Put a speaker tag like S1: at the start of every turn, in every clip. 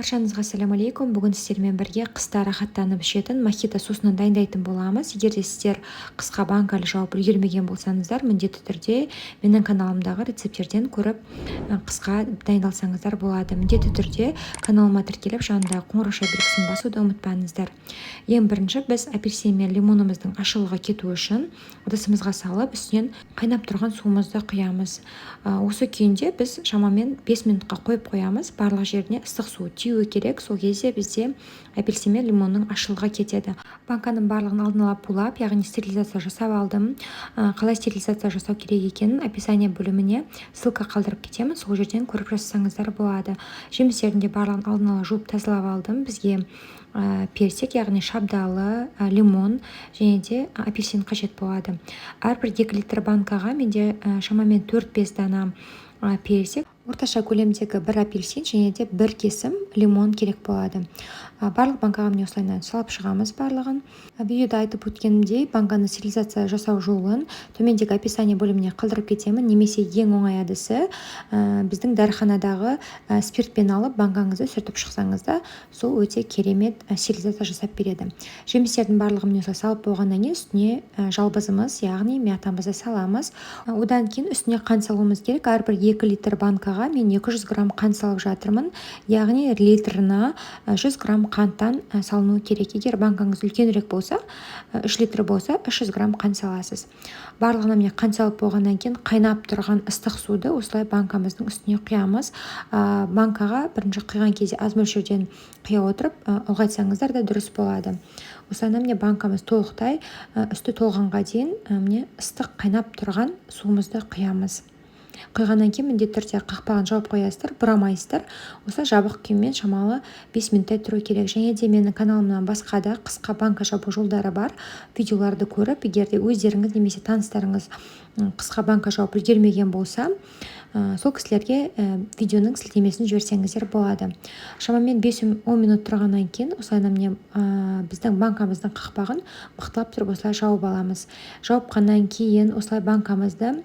S1: Баршаңызға сәлем алейкум. Бүгін сіздермен бірге қыста рахаттанып ішетін мохито сусынын дайындайтын боламыз. Егер де сіздер қысқа банкалы жауып үлгермеген болсаңыздар, міндетті түрде менің каналымдағы рецепттерден көріп қысқа дайындалсаңыздар болады. Міндетті түрде каналыма тіркеліп, жанында қоңырау белгісін басуды ұмытпаңыздар. Ең бірінші біз апельсин мен лимонымыздың ашылуға кетуі үшін ыдысымызға салып, үстінен қайнап тұрған суымызды құямыз. Осы күйінде біз шамамен 5 минутқа қойып қоямыз. Барлық жеріне ыстық су тиюі керек. Сол кезде бізде апельсин мен лимонның ашылуға кетеді. Банканың барлығын алдын ала пулап, яғни стерилизация жасап алдым. Қалай стерилизация жасау керек екенін описание бөліміне ссылка қалдырып кетемін. Сол жерден көріп жасасаңыздар болады. Жемістерін де барлығын алдын ала жуып тазалап алдым. Бізге персик, яғни шабдалы, лимон және де апельсин қажет болады. Әрбір 2 литр банкаға менде шамамен 4-5 дана персик, орташа көлемдегі 1 апельсин және де 1 кесім лимон керек болады. Барлық банкаға міне осылайынан салып шығамыз барлығын. Видеода айтып өткенімдей, банканы стерилизация жасау жолын төмендегі описание бөліміне қалдырып кетемін. Немесе ең оңай әдісі біздің дәріханадағы спиртпен алып банкаңызды сүртіп шықсаңыз да, сол өте керемет стерилизация жасап береді. Жемістердің барлығын міне салып болғаннан кейін үстіне жалбызымыз, яғни мятамызды саламыз. Одан кейін үстіне қант салуымыз керек. Әрбір 2 литр банкаға мен 200 грамм қант салып жатырмын. Яғни литрына 100 грамм қанттан салыну керек. Егер банкаңыз үлкенірек болса, 3 литр болса, 300 грамм қант саласыз. Барлығына міне қант салып болғаннан кейін қайнап тұрған ыстық суды осылай банкамыздың үстіне құямыз. Банкаға бірінші құйған кезде аз мөлшерден құя отырып, ұлғайтсаңыздар да дұрыс болады. Осылайынан міне банкамыз толықтай үсті толғанға дейін міне ыстық қайнап тұрған суымызды құямыз. Құйғаннан кейін міндетті түрде қақпағын жауып қоясыздар, бұрамайсыздар. Осы жабық күймен шамалы 5 минуттай тұру керек. Және де менің каналымнан басқа да қысқа банка жабу жолдары бар. Видеоларды көріп, егер де өздеріңіз немесе таныстарыңыз қысқа банка жауып үлгермеген болса, сол кісілерге видеоның сілтемесін жіберсеңіздер болады. Шамамен 5-10 минут тұрғаннан кейін осылайынан міне біздің банкамыздың қақпағын мықтылап тұрып осылай жауып аламыз. Жауыпқаннан кейін осылай банкамызды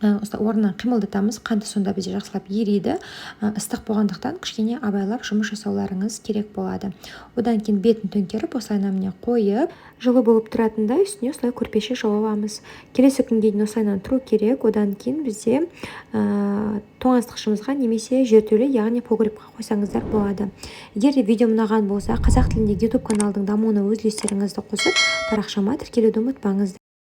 S1: орнынан қимылдатамыз. Қанты сонда бізде жақсылап ериді. Ыстық болғандықтан кішкене абайлап жұмыс жасауларыңыз керек болады. Одан кейін бетін төңкеріп, осылайынан міне қойып, жылы болып тұратындай үстіне осылай көрпеше жауып аламыз. Келесі күнге дейін осылайынан тұру керек. Одан кейін бізде тоңазытқышымызға немесе жертөле, яғни погребқа қойсаңыздар болады. Егер де видео ұнаған болса, қазақ тіліндегі YouTube каналдың дамуына өз үлестеріңізді қосып, парақшама тіркелуді ұмытпаңыздар.